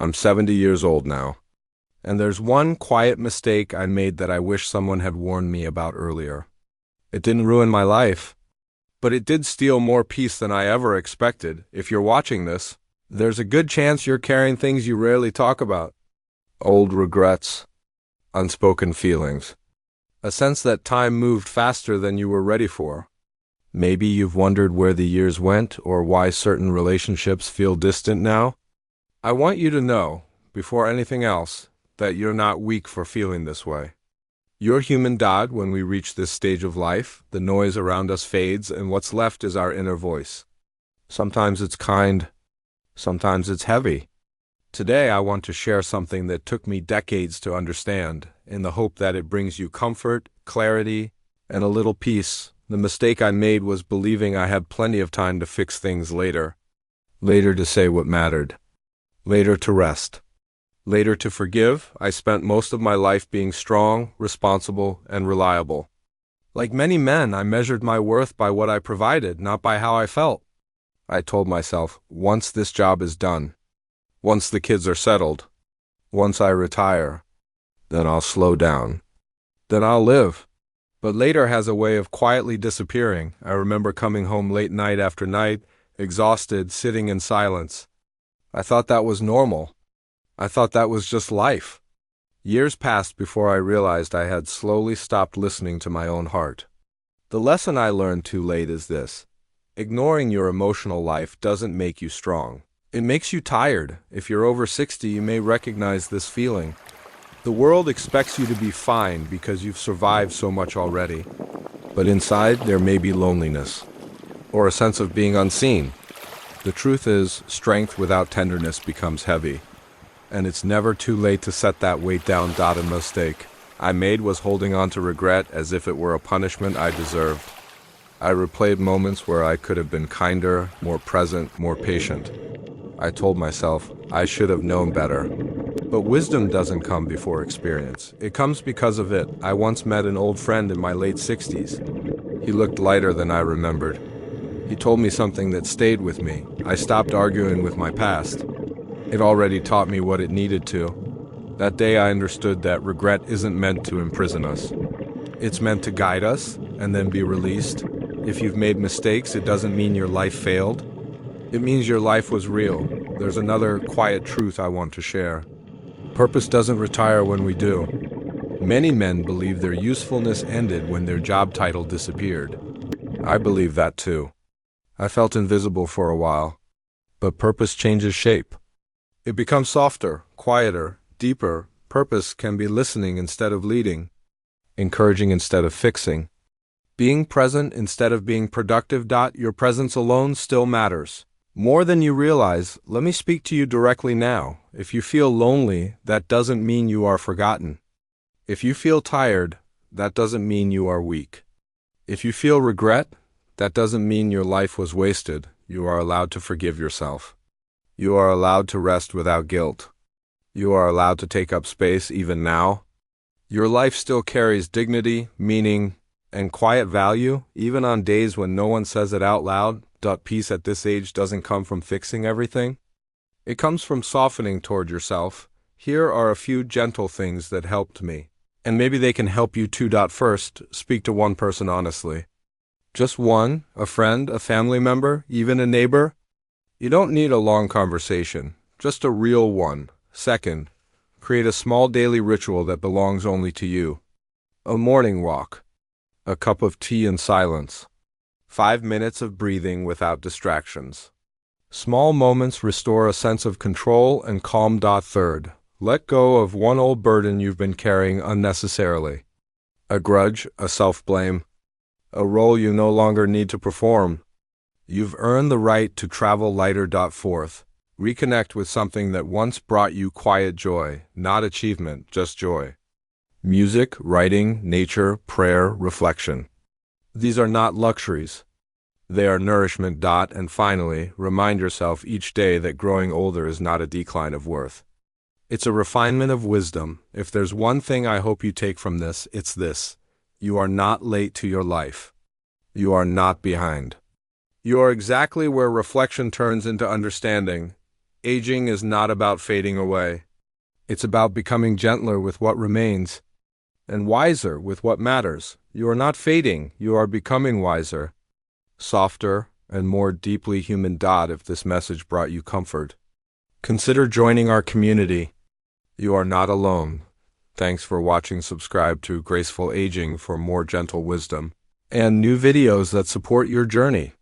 I'm 70 years old now, and there's one quiet mistake I made that I wish someone had warned me about earlier. It didn't ruin my life, but it did steal more peace than I ever expected. If you're watching this, there's a good chance you're carrying things you rarely talk about. Old regrets, unspoken feelings, a sense that time moved faster than you were ready for. Maybe you've wondered where the years went or why certain relationships feel distant now. I want you to know, before anything else, that you're not weak for feeling this way. You're human. When we reach this stage of life, the noise around us fades and what's left is our inner voice. Sometimes it's kind, sometimes it's heavy. Today I want to share something that took me decades to understand, in the hope that it brings you comfort, clarity, and a little peace. The mistake I made was believing I had plenty of time to fix things later. Later to say what mattered. Later to rest. Later to forgive. I spent most of my life being strong, responsible, and reliable. Like many men, I measured my worth by what I provided, not by how I felt. I told myself, once this job is done, once the kids are settled, once I retire, then I'll slow down. Then I'll live. But later has a way of quietly disappearing. I remember coming home late night after night, exhausted, sitting in silence. I thought that was normal. I thought that was just life. Years passed before I realized I had slowly stopped listening to my own heart. The lesson I learned too late is this: ignoring your emotional life doesn't make you strong. It makes you tired. If you're over 60, you may recognize this feeling. The world expects you to be fine because you've survived so much already. But inside, there may be loneliness, or a sense of being unseen. The truth is, strength without tenderness becomes heavy. And it's never too late to set that weight down. A mistake I made was holding on to regret as if it were a punishment I deserved. I replayed moments where I could have been kinder, more present, more patient. I told myself I should have known better. But wisdom doesn't come before experience. It comes because of it. I once met an old friend in my late 60s. He looked lighter than I remembered. He told me something that stayed with me. I stopped arguing with my past. It already taught me what it needed to. That day I understood that regret isn't meant to imprison us. It's meant to guide us and then be released. If you've made mistakes, it doesn't mean your life failed. It means your life was real. There's another quiet truth I want to share. Purpose doesn't retire when we do. Many men believe their usefulness ended when their job title disappeared. I believe that too. I felt invisible for a while. But purpose changes shape. It becomes softer, quieter, deeper. Purpose can be listening instead of leading, encouraging instead of fixing, being present instead of being productive. Your presence alone still matters. More than you realize. Let me speak to you directly now. If you feel lonely, that doesn't mean you are forgotten. If you feel tired, that doesn't mean you are weak. If you feel regret, that doesn't mean your life was wasted. You are allowed to forgive yourself. You are allowed to rest without guilt. You are allowed to take up space even now. Your life still carries dignity, meaning, and quiet value, even on days when no one says it out loud. Peace at this age doesn't come from fixing everything. It comes from softening toward yourself. Here are a few gentle things that helped me, and maybe they can help you too. First, speak to one person honestly. Just one, a friend, a family member, even a neighbor. You don't need a long conversation, just a real one. Second, create a small daily ritual that belongs only to you. A morning walk, a cup of tea in silence, 5 minutes of breathing without distractions. Small moments restore a sense of control and calm. Third, let go of one old burden you've been carrying unnecessarily. A grudge, a self-blame, a role you no longer need to perform. You've earned the right to travel lighter. Fourth, reconnect with something that once brought you quiet joy, not achievement, just joy. Music, writing, nature, prayer, reflection. These are not luxuries. They are nourishment. And finally, remind yourself each day that growing older is not a decline of worth. It's a refinement of wisdom. If there's one thing I hope you take from this, it's this: you are not late to your life. You are not behind. You are exactly where reflection turns into understanding, Aging is not about fading away. It's about becoming gentler with what remains and wiser with what matters. You are not fading, you are becoming wiser, softer, and more deeply human. If this message brought you comfort, consider joining our community. You are not alone. Thanks for watching. Subscribe to Graceful Aging for more gentle wisdom and new videos that support your journey.